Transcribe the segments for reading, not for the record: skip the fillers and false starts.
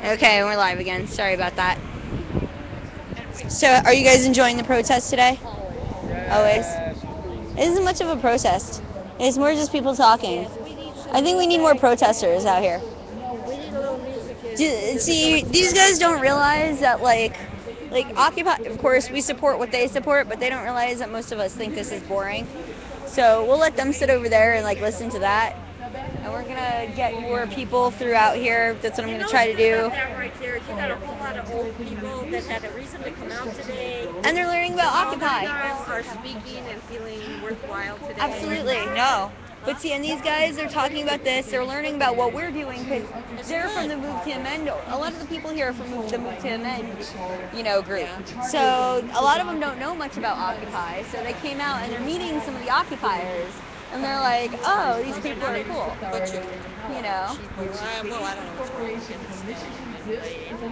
Okay, we're live again. Sorry about that. So, are you guys enjoying the protest today? Always. It isn't much of a protest. It's more just people talking. I think we need more protesters out here. See, these guys don't realize that, like Occupy. Of course, we support what they support, but they don't realize that most of us think this is boring. So we'll let them sit over there and like listen to that, and we're gonna get more people throughout here. That's what I'm gonna try to do. That right there, you got a whole lot of old people that had a reason to come out today. And they're learning about All the Occupy. people are speaking and feeling worthwhile today. Absolutely, no. But see, and these guys are talking about this. They're learning about what we're doing because they're from the Move to Amend. A lot of the people here are from the Move to Amend, group. So a lot of them don't know much about Occupy. So they came out and they're meeting some of the occupiers, and they're like, "Oh, these people are cool." You know. Well, I don't know what's going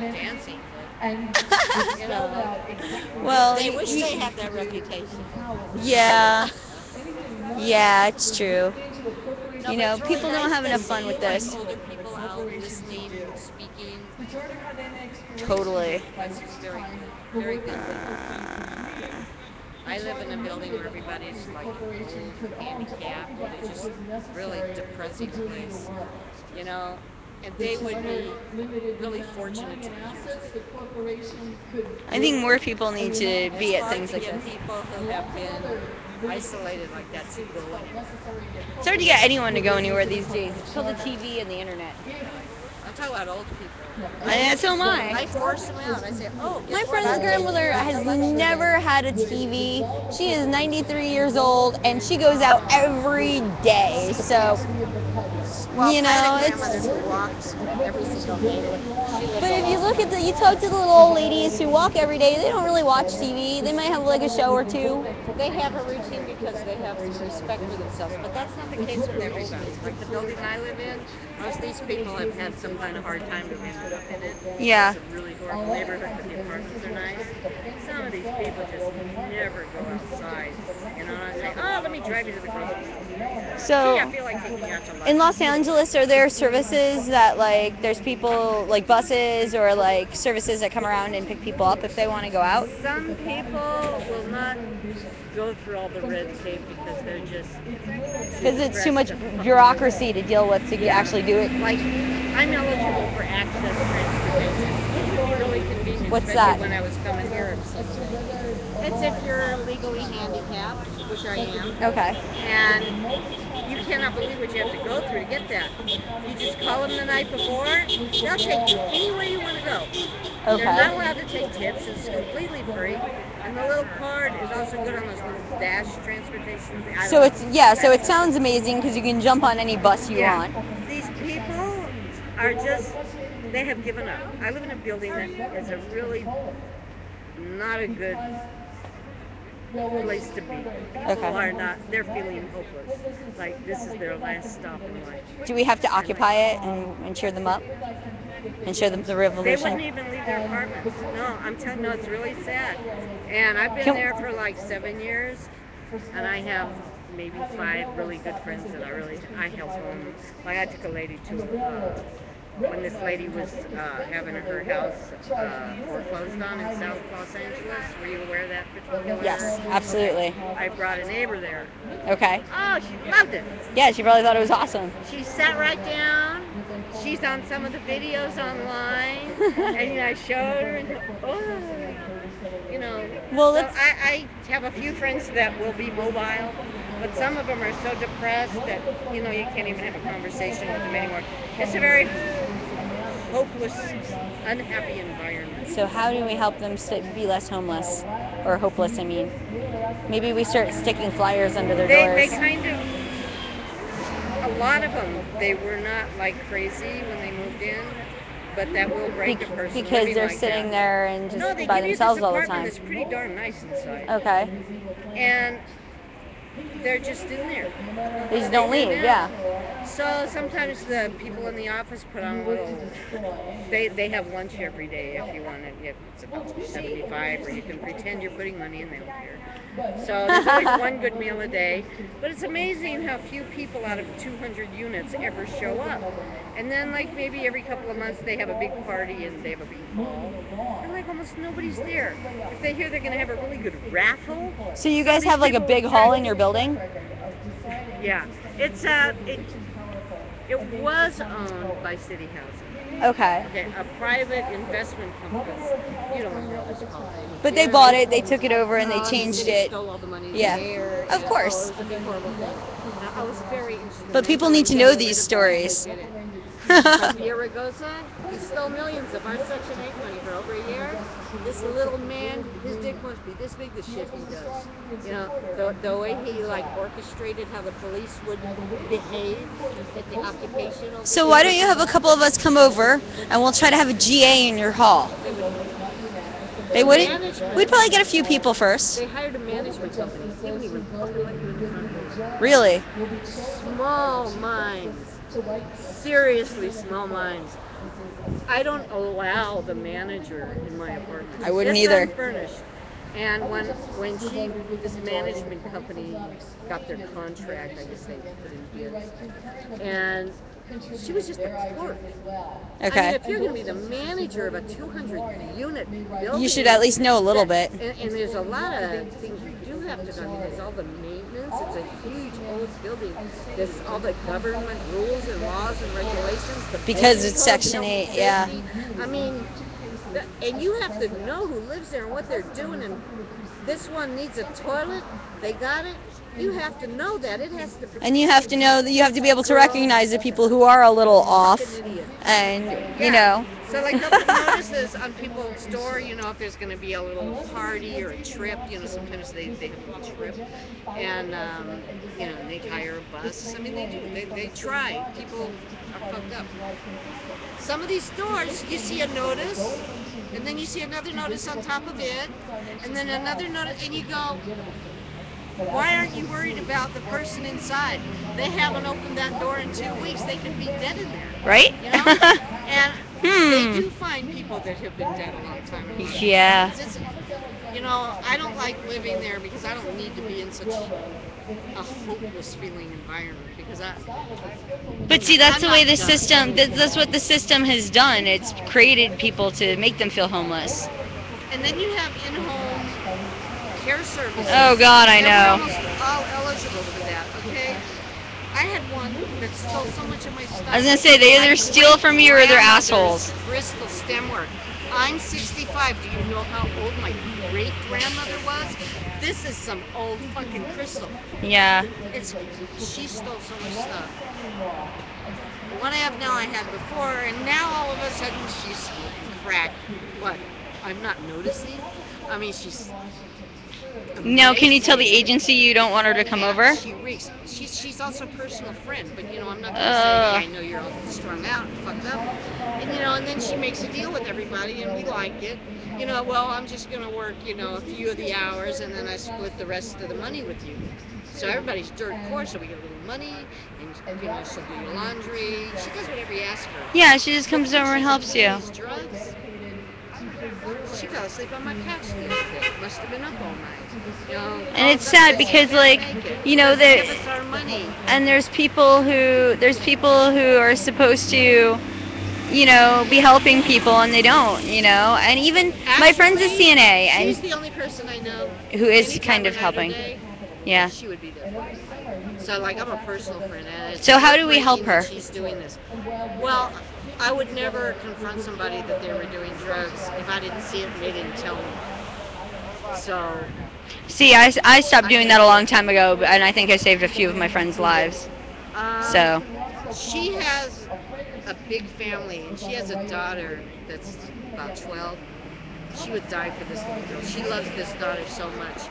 on. Dancing. Well, They wish they had that reputation. Yeah. Yeah, it's true. People don't have enough fun with this. Older people out listening, speaking. Totally. That's very, very good. I live in a building where everybody's like old, handicapped. It's just really depressing place, you know. And they would be really fortunate to be here. I think more people need to be at things like get this. people who have been isolated like that to go anywhere. It's hard to get anyone to go anywhere these days. It's called the TV and the internet. I'm talking about old people. So am I. I force them out. I say, oh, My friend's grandmother has never had a TV. She is 93 years old and she goes out every day. So, it's. Walks every single day. But if you look at you talk to the little old ladies who walk every day, they don't really watch TV. They might have like a show or two. They have a routine because they have some respect for themselves. But that's not the case with everybody. Like the building I live in, most of these people have had some kind of hard time to end up in it. Yeah. It's a really horrible neighborhood, but the apartments are nice. Some of these people just never go outside. I say, oh, let me drive you to the grocery store. So, I feel like taking you out to lunch. in Los Angeles, are there services that there's people like buses or like services that come around and pick people up if they want to go out? Some people will not go through all the red tape because they're just it's too much bureaucracy to deal with to actually do it. Like, I'm eligible for access transportation, which would be really convenient. What's that? When I was coming here. It's if you're legally handicapped, which I am. Okay. And you cannot believe what you have to go through to get that. You just call them the night before. They'll take you anywhere you want to go. Okay. They're not allowed to take tips. It's completely free. And the little card is also good on those little dash transportation. So it sounds amazing because you can jump on any bus you want. These people are they have given up. I live in a building that is a really not a good place to be. People are not, they're feeling hopeless. Like this is their last stop in life. Do we have to occupy it and cheer them up? And show them the revolution? They wouldn't even leave their apartments. No, I'm telling you, it's really sad. And I've been there for like 7 years, and I have maybe 5 really good friends that I help them. Like I took a lady to when this lady was having her house foreclosed on in South Los Angeles. Were you aware of that particular? Yes, absolutely. I brought a neighbor there. Okay. Oh, she loved it. Yeah, she probably thought it was awesome. She sat right down. She's on some of the videos online, and I showed her, and Well, so I have a few friends that will be mobile, but some of them are so depressed that you can't even have a conversation with them anymore. It's a very hopeless, unhappy environment. So how do we help them be less homeless or hopeless? I mean, maybe we start sticking flyers under their doors. They kind of. A lot of them, they were not like crazy when they moved in, but that will break a person. Because they're sitting there and just by themselves all the time. It's pretty darn nice inside. Okay. And they're just in there. They just don't leave. Yeah. So sometimes the people in the office put on a little. They have lunch every day if you want it. If it's $1.75, or you can pretend you're putting money and they don't care. So there's always one good meal a day. But it's amazing how few people out of 200 units ever show up. And then, like, maybe every couple of months they have a big party and they have a big ball. And, like, almost nobody's there. If they hear they're going to have a really good raffle. So you guys have like a big hall in your building? Yeah. It was owned by City Housing. Okay. Okay, a private investment company. You don't know what it's called. But they bought it, they took it over, and they changed City it. Stole all the money. Yeah. There, Of course. it was a big horrible thing. I was very interested. But people need to know these stories. Ragosa, he stole millions of our Section 8 money for over a year. This little man, his dick must be this big, the shit he does. You know, the way he, like, orchestrated how the police would behave at the occupation. So why don't you have a couple of us come over, and we'll try to have a GA in your hall? They wouldn't? We'd probably get a few people first. They hired a management company. They wouldn't even let you in the front door. Really? Small minds. Seriously small minds. I don't allow the manager in my apartment. I wouldn't It's either. Unfurnished. And when this management company got their contract, I guess they put in bids, and she was just a clerk. Okay. I mean, if you're going to be the manager of a 200-unit building, you should at least know a little bit. And there's a lot of things you do have to do. I mean, there's all the maintenance. It's a huge old building. There's all the government rules and laws and regulations. Because it's Section 8, yeah. I mean, and you have to know who lives there and what they're doing. And this one needs a toilet. They got it. You have to know that. It has to. And you have to know that you have to be able to recognize the people who are a little off. And, you know. So, like, they'll put notices on people's door, you know, if there's going to be a little party or a trip, you know, sometimes they have a trip. And, you know, they hire a bus. I mean, they do. They try. People are fucked up. Some of these stores, you see a notice, and then you see another notice on top of it, and then another notice, and you go, why aren't you worried about the person inside? They haven't opened that door in 2 weeks. They could be dead in there. Right? You know? And they do find people that have been dead a long time ago. Yeah. You know, I don't like living there because I don't need to be in such a hopeless feeling environment because But see, that's the way the system, that's what the system has done. It's created people to make them feel homeless. And then you have in-home care services. Oh God, I know. We're almost all eligible for that, okay? I had one that stole so much of my stuff. I was gonna say, they either steal from you or they're assholes. Bristol stem work. I'm 65. Do you know how old my great-grandmother was? This is some old fucking crystal. Yeah. She stole so much stuff. The one I have now I had before, and now all of a sudden she's smoking crack. What? I'm not noticing? I mean, she's... Now, can you tell the agency you don't want her to come over? She reeks. She's also a personal friend, but, you know, I'm not going to say, hey, I know you're all strung out and fucked up. And, you know, and then she makes a deal with everybody, and we like it. You know, well, I'm just going to work, you know, a few of the hours, and then I split the rest of the money with you. So everybody's dirt poor, so we get a little money, and, you know, she'll do your laundry. She does whatever you ask her. Yeah, she just comes over and helps you. These drugs. She fell asleep on my couch the other day. Must have been up all night. You know, and it's sad because, like, you know, that, give us our money. And there's people who are supposed to, you know, be helping people, and they don't, you know. And even my friend's a CNA, and she's the only person I know who is kind of helping. Yeah. She would be there. So, like, I'm a personal friend. And so how do we help her? She's doing this. Well, I would never confront somebody that they were doing drugs if I didn't see it and they didn't tell me. So. See, I stopped doing that a long time ago, and I think I saved a few of my friends' lives. So. She has a big family, and she has a daughter that's about 12. She would die for this little girl. She loves this daughter so much.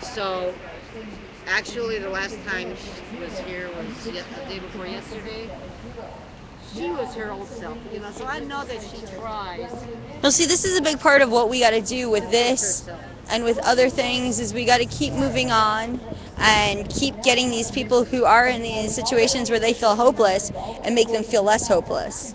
So, actually, the last time she was here was the day before yesterday. She was her old self, you know, so I know that she tries. Well, see, this is a big part of what we got to do with this and with other things is we got to keep moving on. and keep getting these people who are in these situations where they feel hopeless and make them feel less hopeless.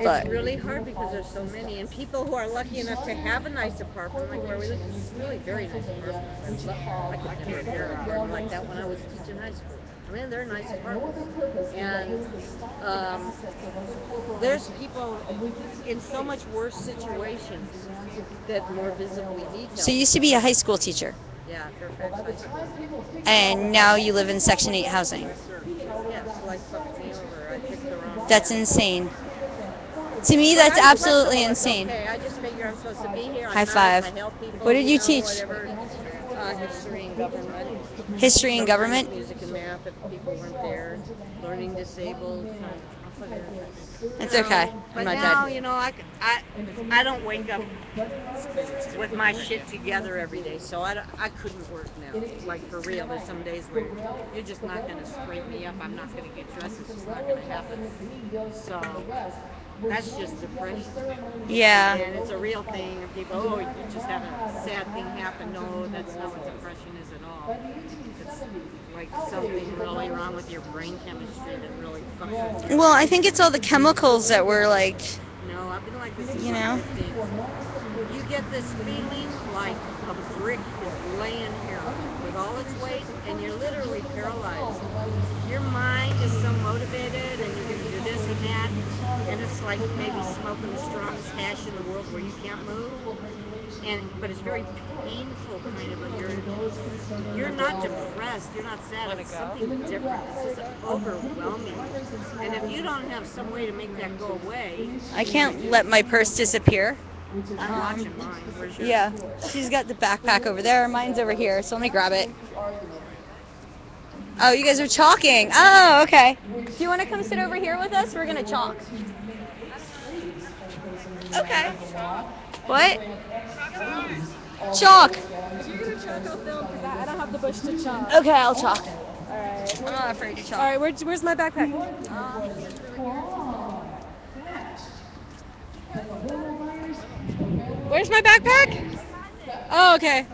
It's really hard because there's so many, and people who are lucky enough to have a nice apartment, like where we live, it's really very nice apartments. I could never get an apartment like that when I was teaching high school. I mean, they're nice apartments, and um, there's people in so much worse situations that more visibly need help. So you used to be a high school teacher, Yeah, Fairfax High School. and now you live in Section 8 housing. Yes, life fucked me over. I picked the wrong That's family. insane. To me, But that's I'm absolutely flexible. It's insane. okay. I just figure I'm supposed to be here. High I'm nice. five. I help What people. did You you know, teach? whatever. History and government. History and Sometimes government? music and math if people weren't there. Learning disabled. I'll forget it. It's okay. I'm But not now, dead. I don't wake up with my shit together every day, so I couldn't work now. Like for real, there's some days where you're just not going to scrape me up. I'm not going to get dressed. It's just not going to happen. So that's just depression. Yeah. And it's a real thing. And people, oh, you just had a sad thing happen. No, that's not what depression is at all. It's like something really wrong with your brain chemistry that really fucks with you. Well, I think it's all the chemicals that were like, No, I've been like this since you my know. 15th. You get this feeling like a brick is laying here with all its weight, and you're literally paralyzed. Your mind is so motivated, and you're going to do this and that, and it's like maybe smoking the strongest hash in the world where you can't move. But it's very painful, kind of. You're not depressed. You're not sad. It's something different. It's just overwhelming. And if you don't have some way to make that go away, I can't let my purse disappear. I'm watching mine. Where's yours? Yeah, she's got the backpack over there. Mine's over here, so let me grab it. Oh, you guys are chalking. Oh, okay. Do you want to come sit over here with us? We're going to chalk. Okay. What? Chalk. If you're gonna chalk, I'll film because I don't have the bush to chalk. Okay, I'll chalk. Alright. I'm not afraid to chalk. Alright, where's my backpack? Where's my backpack? Oh, okay.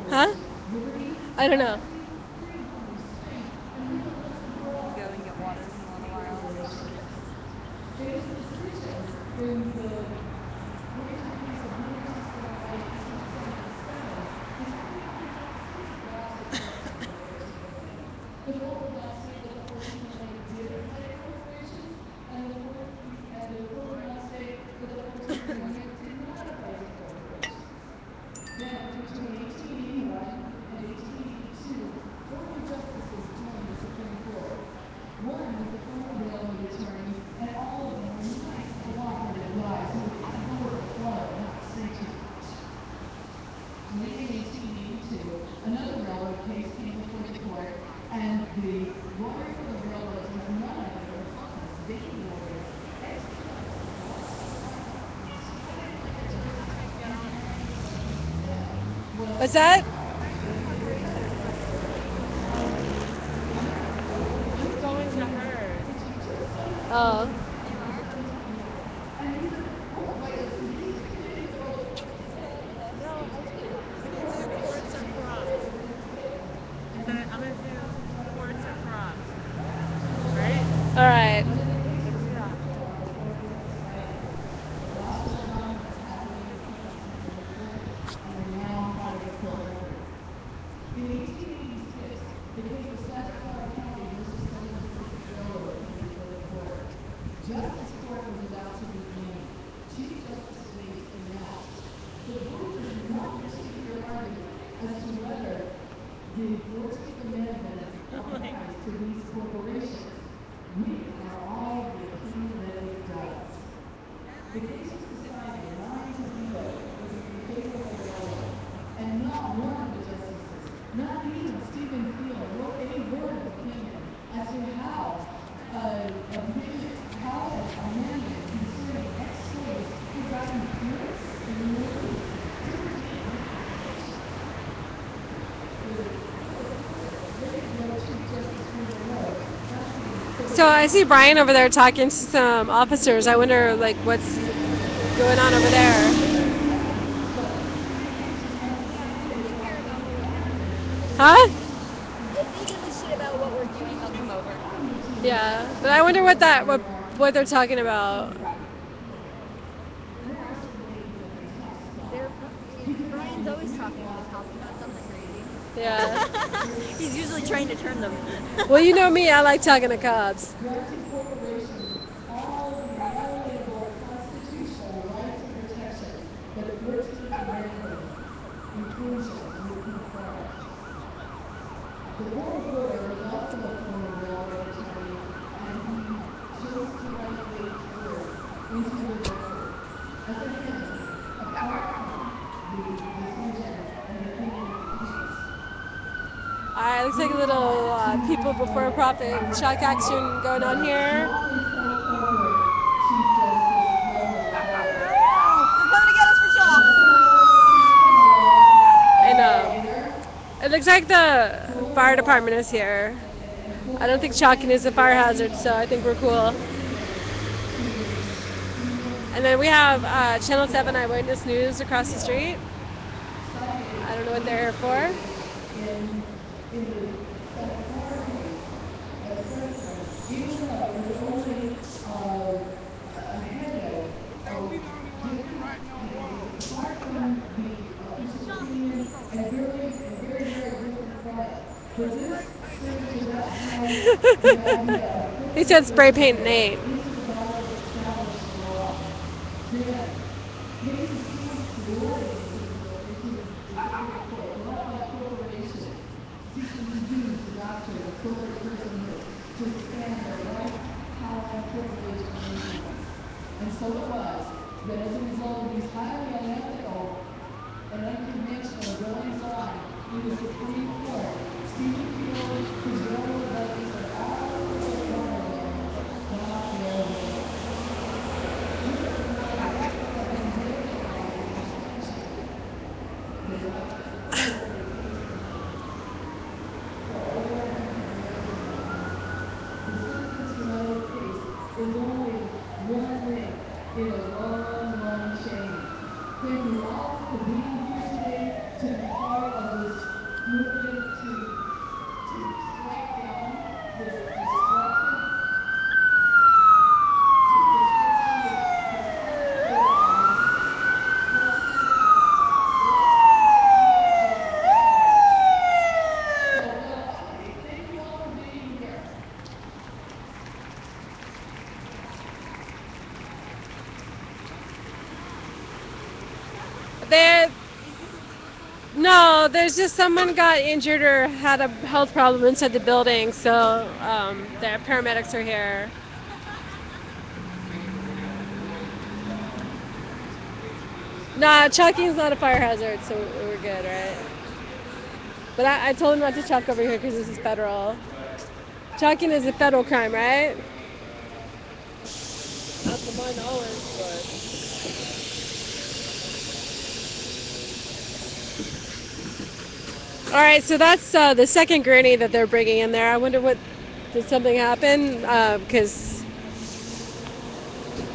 Huh? I don't know. Go and get water in a little while. What's that? It's going to her. Oh. Alright. So I see Brian over there talking to some officers. I wonder, like, what's going on over there? If they care about what we're doing. Huh? If they give a shit about what we're doing, they'll come over. Yeah, but I wonder what they're talking about. They're Brian's always talking to the cops about something crazy. Yeah. He's usually trying to turn them. Well, you know me. I like talking to cops. Granting corporations all the inalienable constitutional rights and protections the 14th Amendment inclusion would confer. The court reporter is also a former railroad attorney, and he chose to write these words into the record. As a hint, apart from the decision and the opinion of the case, All right, looks like a little people before profit shock action going on here. strongly step forward, Chief Justice Lola Cole. They're coming to get us for chalk. And it looks like the fire department is here. I don't think chalking is a fire hazard, so I think we're cool. And then we have Channel 7 Eyewitness News across the street. I don't know what they're here for. In the Santana case, assessment, even though it was only ahead of apart from the official opinion and very different trial. But this serves to recognize the idea of He said spray paint Nate. this is about established law. Then cases come flooding into the Supreme Court, brought by corporations seeking to use the doctrine of corporate personhood to expand their rights, power, privilege, and influence. And so it was that as a result of these highly unethical and unconventional goings on in the Supreme Court, Stephen Field, his railroad buddies, and all the other farmers got their way. Even the ones that had marginalized the Constitution, the rights of corporate for over 100 years now. The citizens United case is only one link in a long chain. Thank you all for being here today to be part of this movement to strike down this destruction, to unscrupulous precedent. So welcome. Thank you all for being here. There, no, there's just someone got injured or had a health problem inside the building, so the paramedics are here. Nah, chucking's not a fire hazard, so we're good, right? But I told him not to chuck over here because this is federal. Chucking is a federal crime, right? Not to my knowledge, but. All right, so that's the second gurney that they're bringing in there. I wonder what did something happen because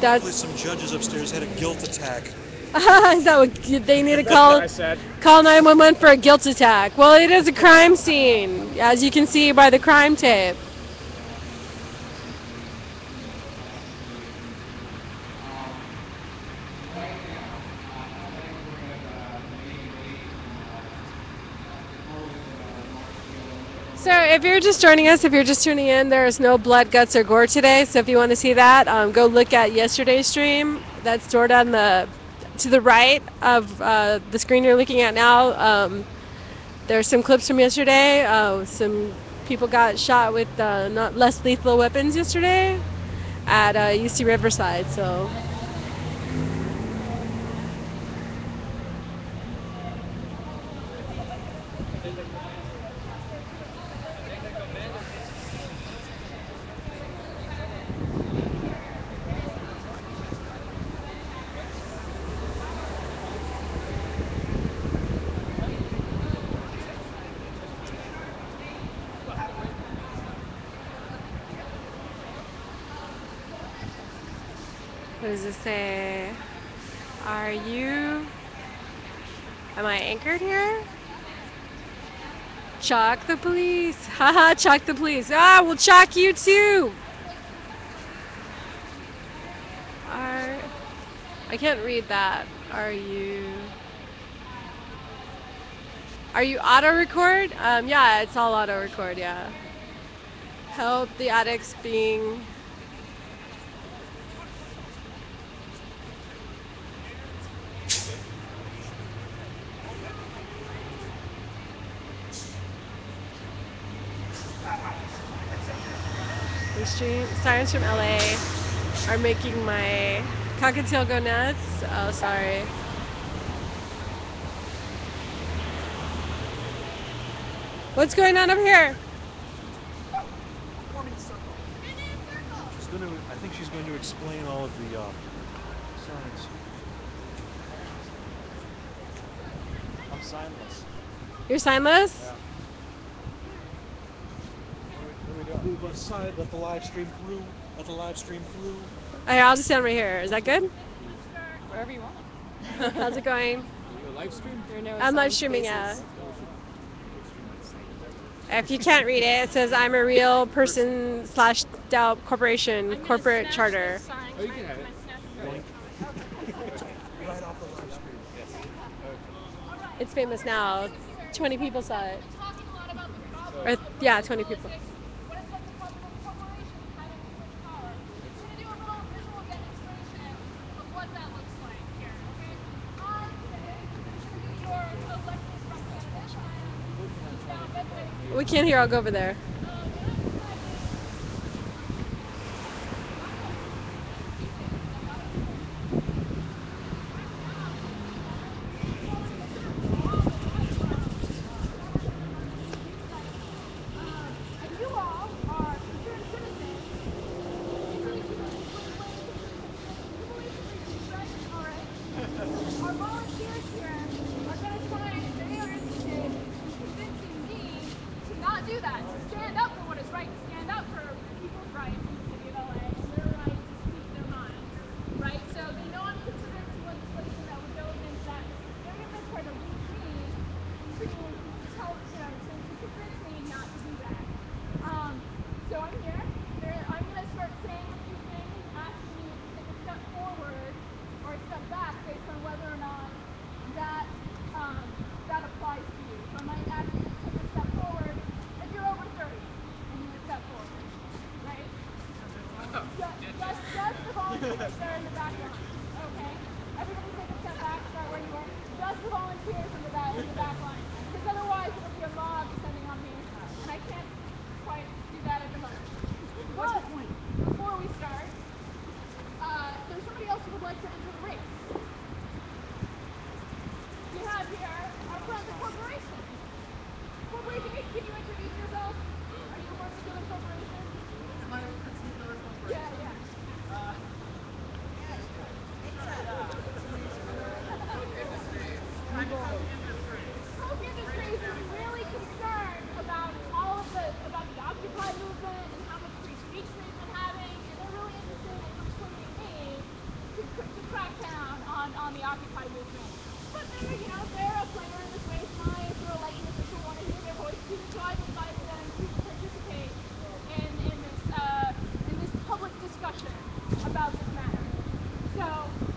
Hopefully that's some judges upstairs had a guilt attack. is that what they need to call? Call 911 for a guilt attack. Well, it is a crime scene, as you can see by the crime tape. So if you're just joining us, if you're just tuning in, there is no blood, guts, or gore today. So if you want to see that, go look at yesterday's stream. That's stored on to the right of the screen you're looking at now. There's some clips from yesterday. Some people got shot with not less lethal weapons yesterday at UC Riverside. So. What does it say? Are you... Am I anchored here? Chalk the police. Haha, chalk the police. Ah, we'll chalk you too. Are... I can't read that. Are you... Are you auto record? Yeah, it's all auto record, yeah. Help the addicts being... The stream sirens from LA are making my cockatiel go nuts. Oh, sorry. What's going on over here? She's going to. I think she's going to explain all of the signs. I'm signless. You're signless? Yeah. What are we doing? Let the live stream through. Let the live stream through. Hey, I'll just stand right here. Is that good? Wherever you want. How's it going? The live stream? I'm live streaming, yeah. If you can't read it, it says I'm a real person slash Dow Corporation corporate charter. Oh, you can have it. Right off the live stream. Yes. It's famous now. 20 people saw it. Or, yeah, 20 people. We can't hear. I'll go over there. Our volunteers here are going to try, if they are interested, in convincing me to not do that, to stand up for what is right, to stand up for people's rights in the city of LA and their right to speak their mind, right? So they know I'm considering some legislation that would go against that. They're going to try to link me to tell, to convince me not to do that. So I'm here. I'm going to start saying a few things, asking you to take a step forward or a step back based on whether or not that applies to you. So I might ask you to take a step forward if you're over 30 and you would step forward, right? Just the volunteers there in the back line, okay? Everybody take a step back, start where you are. Just the volunteers in the back line, because otherwise it'll be a mob descending on me, and I can't quite do that at the moment. What's the point? Before we start, there's somebody else who would like to enter the race. We have here our friend, the corporation. Corporation, can you introduce yourself? Are you a particular corporation? Am I a particular corporation? Yeah. Coke Industries is really concerned about about the Occupy movement and how much free speech they've been having, and they're really interested in persuading me to crack down on the Occupy movement. But they're a player in this race. My sort of elected official want to hear their voice too, so I've invited them to participate in this public discussion about this matter. So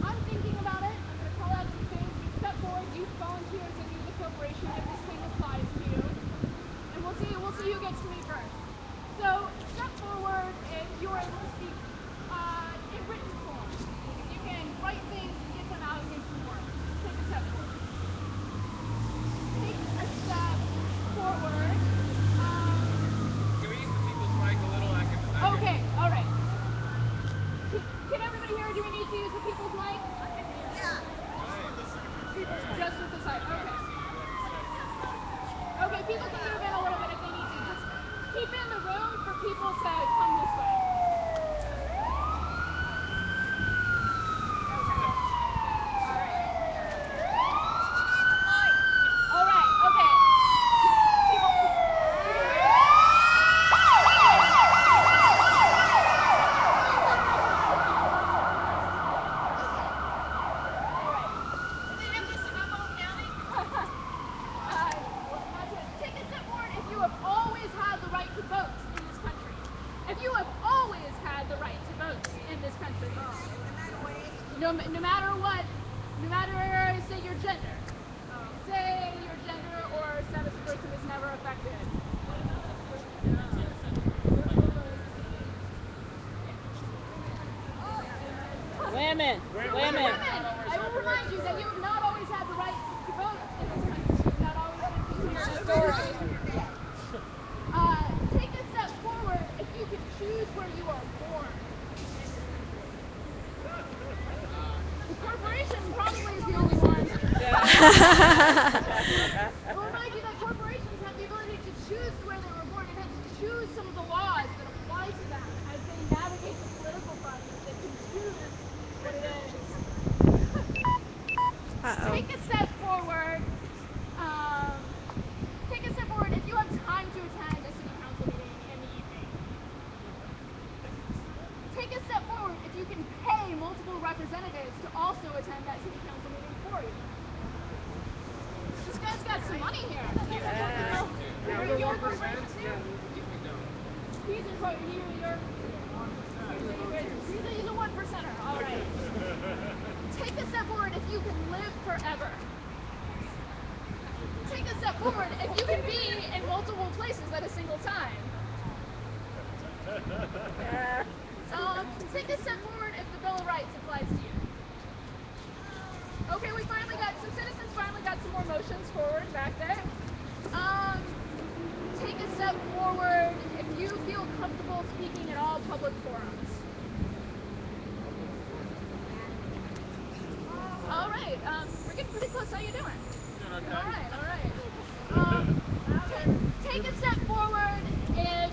I'm thinking about it. I'm going to call out some things. You step forward, you volunteers and you, the corporation, if this thing applies to you. And we'll see who gets to me first. So step forward if you're able to speak in written form. If you can write things and get them out in some words. Take a step forward. Take a step forward. Can we use the people's mic a little? Okay, all right. Can everybody hear? Do we need to use the people's mic? Yeah. Just with the side. Okay. Okay, people can move in a little bit if they need to. Just keep in the room for people to come this way. All right, okay. no matter what, no matter say your gender, say your gender or status of person is never affected. Women. Women. I will remind you that you have not always had the right to vote in this country. It's not always been considered authority. Take a step forward if you can choose where you are born in this country. The corporation probably is the only one. We'll remind you that corporations have the ability to choose where they were born and hence choose some of the laws that apply to them as they navigate the political process. They can choose what it is. Uh-oh. Take a step forward. Take a step forward if you have time to attend a city council meeting in the evening. Take a step forward if you can pay multiple representatives to also attend that city council meeting for you. This guy's got some money here. Are you a corporation too? He's a one percenter. All right. Take a step forward if you can live forever. Take a step forward if you can be in multiple places at a single time. Take a step forward if the Bill of Rights applies to you. Okay, some citizens finally got some more motions forward back there. Take a step forward if you feel comfortable speaking at all public forums. All right, we're getting pretty close. How you doing? Doing okay. All right. Take a step forward if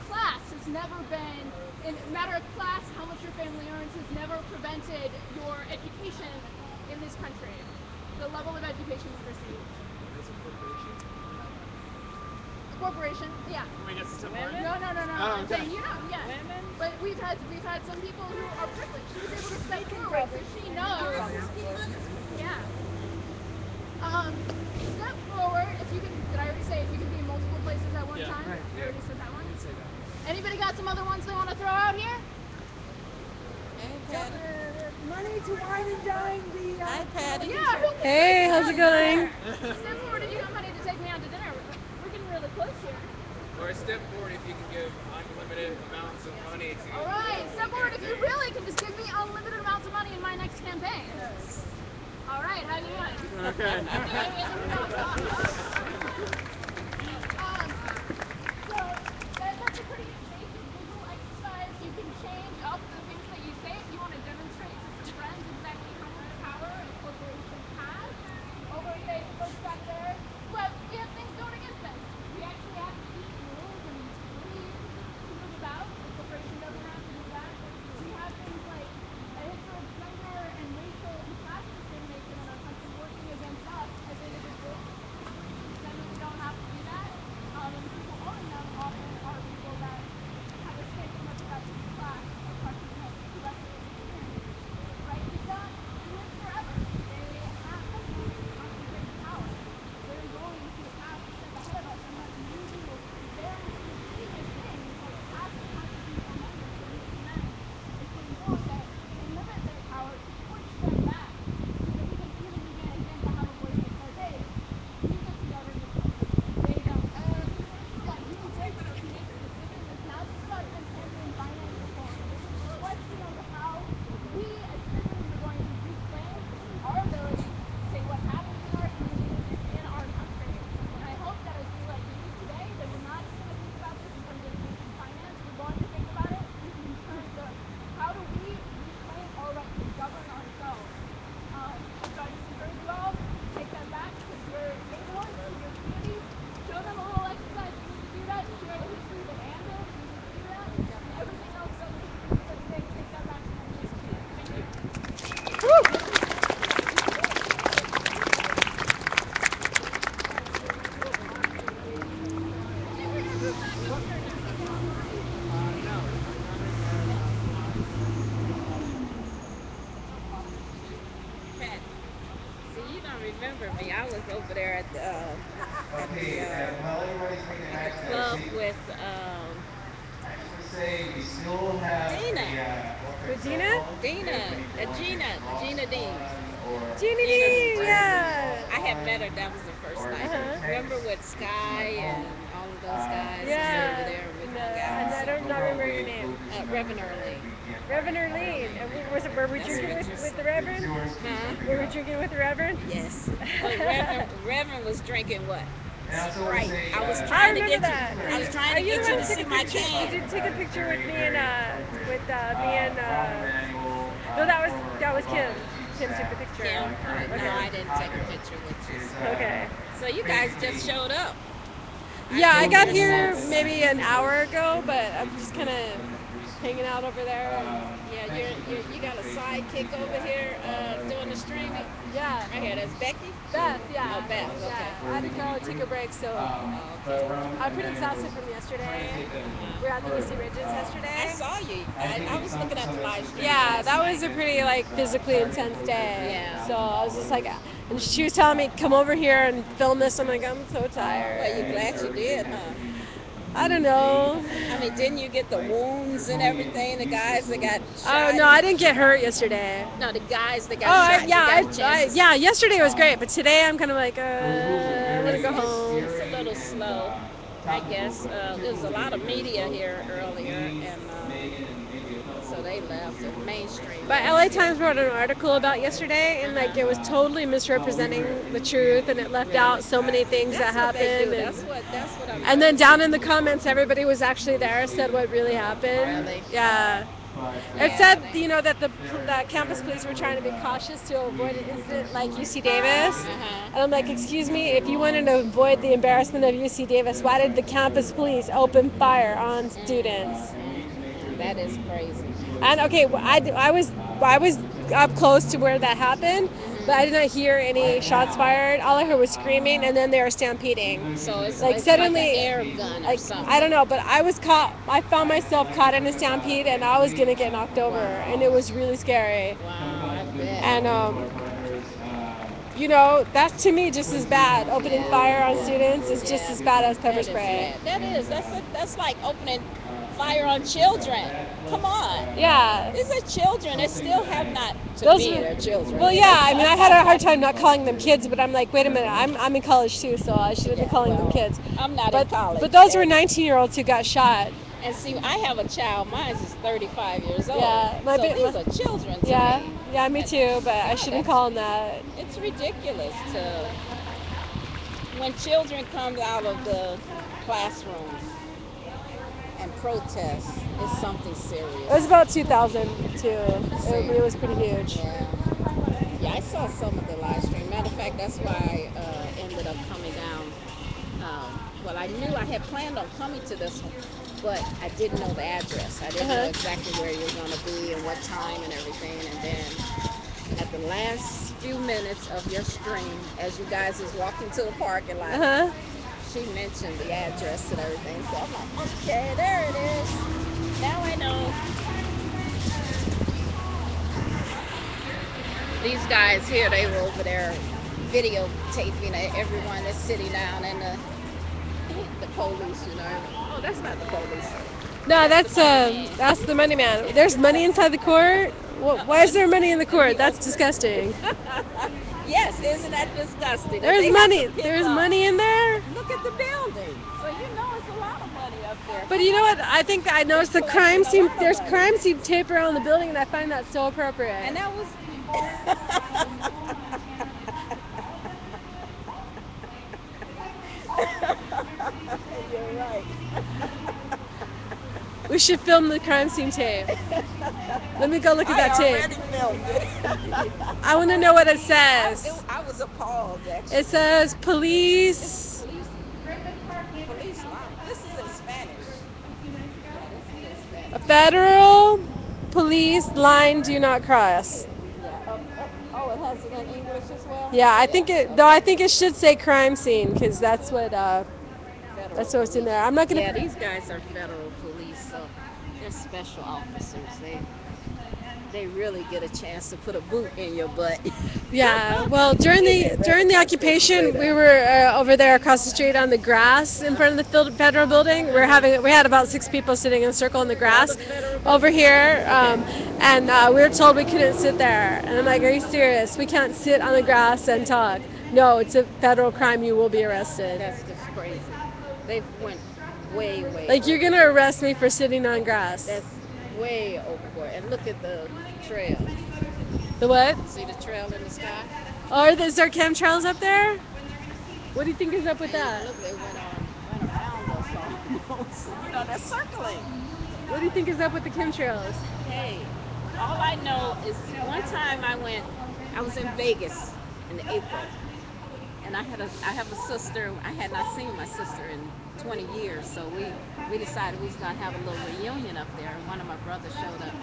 class has never been, in a matter of class, how much your family earns has never prevented your education in this country, the level of education you've received. It's a corporation. A corporation, yeah. I guess it's a Women? No. Oh, I'm okay. saying, yeah. Women? But we've had some people who are privileged. She was able to step forward, so she knows. Yeah. Step forward if you can. Did I already say if you can be in multiple places at one time? Right. I already said that one. I did say that. Anybody got some other ones they want to throw out here? Money to wine and dine the iPad. Yeah. Hey, how's it going? Step forward if you got money to take me out to dinner. We're getting really close here. Or step forward if you can give unlimited amounts of money to. All right. Step forward if you really can just give me unlimited amounts of money in my next campaign. All right. How you doing? Okay. So that's a pretty basic visual exercise. You can change up the things that you say if you want to demonstrate to some friends exactly how much power a corporation has over, say, the folks back there. But we have things going against us. We actually have to keep rules and leave to move about. The corporation doesn't have to do that. We have things like a history of gender and racial and class discrimination in our country working against us as individuals. Generally don't have to do that. And the people owning them often are people that have a stake in whether that's the class oppression that directly experience. Right? You've got live forever. They have enormous concentrated power. They're going to have a step ahead of us unless we do very strategic things like pass a constitutional amendment that we amend the Supreme Court that limit their power to push them back so that we can even begin to have a voice that says, hey, you get to govern this country. They don't. This isn't about human rights or financial decisions. It's not just about championing finance reform. This is a question of how we as citizens are going to reclaim our ability to say what happens in our communities and in our country. And I hope that as we leave today, that we're not just going to think about this in terms of changing finance. We're going to think about it in terms of how do we reclaim our right to govern ourselves. So I just encourage you all to take that back to your neighborhoods, to your communities, show them a little exercise. You need to do that. Share the history that Anne did. You need to do that. And everything else that other citizens said today, take that back to them and execute it. Thank you. I think we're going to move back up here now. No, I'm running See, you don't remember me. I was over there at Okay, while everybody's making the access, club see, with actually Dina. Regina? Gina Dean. Jeannie Gina's D, friend. yeah. I had met her. That was the first night. Uh-huh. Remember with Sky and all of those guys who Yeah. were there with No, hung and I out. don't not remember your name. Reverend Early. Reverend Erlene. Was it, were we That's drinking pictures. with the Reverend? Huh? Were we drinking with the Reverend? Yes. But Reverend was drinking what? Sprite. I was I trying to remember get you. that. I was trying Are to you the get one you that to took see a my picture? Did you can. take a picture with me and no, that was Kim. Kim took the picture. Kim? No, Okay. I didn't take a picture with you. Okay. So you guys just showed up. Yeah, I got think here that's- maybe an hour ago, but I'm just kind of hanging out over there. Yeah, you got a sidekick over here doing the streaming. Yeah. Right here, that's Becky. Beth, yeah. Oh, Beth. Yeah. Okay. I had to go take a break, so Oh, okay. I'm pretty exhausted from yesterday. We were at the UC Ridges yesterday. I saw you. I was looking at the live stream. Yeah, that was a pretty like physically intense day. Yeah. So I was just like, and she was telling me come over here and film this. I'm like, I'm so Well, tired. you glad you did, huh? I don't know. I mean, didn't you get the wounds and everything? The guys that got Oh shot. no, I didn't get hurt yesterday. No, the guys that Oh got shot. yeah, you got a chance to yeah. Yesterday was great, but today I'm kind of like, I want to go home. It's a little slow, I guess. There was a lot of media here earlier, and so they left. The mainstream. But LA Times wrote an article about yesterday, and like it was totally misrepresenting the truth, and it left out so many things that That's what they happened. do. And, That's what I'm. and then down in the comments, everybody was actually there, said what really happened. Really? Yeah. It said, that the campus police were trying to be cautious to avoid an incident like UC Davis. And I'm like, excuse me, if you wanted to avoid the embarrassment of UC Davis, why did the campus police open fire on students? That is crazy. And okay, I was up close to where that happened, but I did not hear any shots fired. All I heard was screaming, and then they were stampeding. So it's Like it's suddenly, like an air gun or like something. I don't know, but I was caught. I found myself caught in a stampede, and I was gonna get knocked over, and it was really scary. Wow, I bet. And that's to me just as bad. Opening fire on students is just as bad as pepper spray. That is. That's like opening fire on children. Come on. Yeah. These are children. They still have not to Those be were- their children. Well, yeah. I mean, I had a hard time not calling them kids, but I'm like, wait a minute, I'm in college too, so I shouldn't be calling them kids. I'm not But in college. but those were 19-year-olds who got shot. And see, I have a child. Mine is 35 years old. Yeah, so these are children to Yeah, me. yeah, me too. But I shouldn't call them that. It's ridiculous to when children come out of the classrooms and protest. It's something serious. It was about 2002. It was pretty huge. Yeah, I saw some of the live stream. Matter of fact, that's why I ended up coming down. Well, I knew I had planned on coming to this one, but I didn't know the address. I didn't know exactly where you were going to be and what time and everything. And then at the last few minutes of your stream, as you guys was walking to the parking lot, she mentioned the address and everything. So I'm like, okay, there it is. Now I know. These guys here, they were over there videotaping everyone that's sitting down in the police, Oh, that's not the police. No, that's the money man. There's money inside the court. Why is there money in the court? That's disgusting. Yes, isn't that disgusting? There's money. There's money in there. Look at the building. So it's a lot of money up there. But you know what? I think I noticed the crime scene. There's crime scene tape around the building, and I find that so appropriate. And that was. You're right. We should film the crime scene tape. Let me go look at that tape. already filmed it. I want to know what it says. I was appalled, actually. It says police. Police line. This is in Spanish. Federal police line do not cross. Oh, it has it in English as well? Yeah, I think it should say crime scene because that's what's in there. I'm not gonna. Yeah, these guys are federal police, so they're special officers. they really get a chance to put a boot in your butt. Yeah, well, during the occupation, we were over there across the street on the grass in front of the federal building. We had about 6 people sitting in a circle in the grass over here, and we were told we couldn't sit there. And I'm like, are you serious? We can't sit on the grass and talk. No, it's a federal crime. You will be arrested. That's just crazy. They went way Like, you're gonna arrest me for sitting on grass. That's way overboard. And look at the trail. The what? See the trail in the sky? Oh, is there chemtrails up there? What do you think is up with that? Look, they went around us almost. You know, they're circling. What do you think is up with the chemtrails? Hey, all I know is one time I was in Vegas in April, and I have a sister. I had not seen my sister in 20 years, so we decided we was gonna have a little reunion up there. And one of my brothers showed up,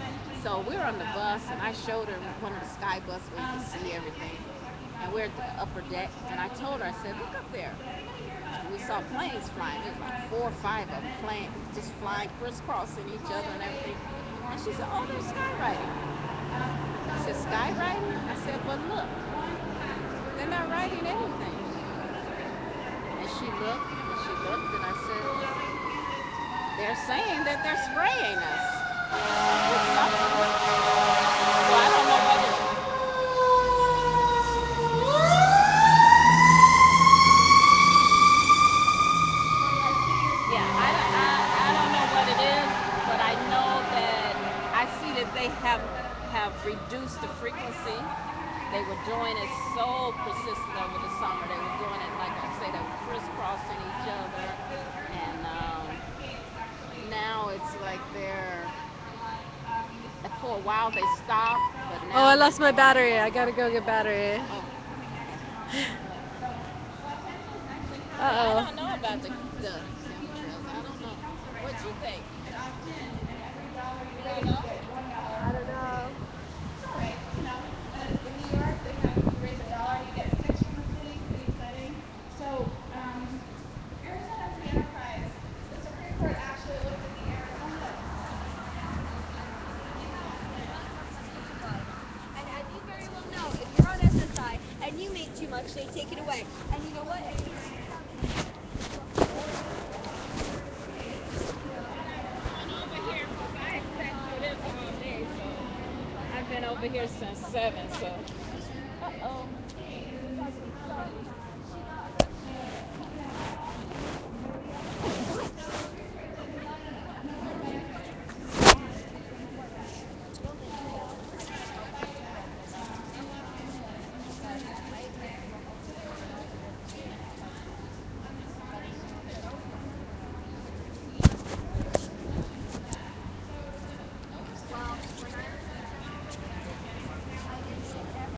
so we were on the bus, and I showed her one of the sky bus where you can see everything. And we're at the upper deck, and I told her, I said, look up there. And we saw planes flying. There was like 4 or 5 of them just flying, crisscrossing each other and everything. And she said, oh, they're skywriting. I said, skywriting? I said, but look, they're not writing anything. And she looked, and I said, they're saying that they're spraying us with something. So I don't know whether. Yeah, I don't know what it is, but I know that I see that they have reduced the frequency. They were doing it so persistent over the summer. They were doing it, like I say, they were crisscrossing each other, and now it's like for a while they stopped, but now. Oh, I lost my battery. I gotta go get battery. Oh. I Uh-oh. don't know about the chemtrails. I don't know. What you think? You don't know? I don't know. In New York, they have, if you raise $1, you get 6 from the city. Pretty exciting. So, Arizona Free Enterprise, the Supreme Court actually looked at the Arizona. And as you very well know, if you're on SSI and you make too much, they take it away. And you know what? I've been over here since 7, so.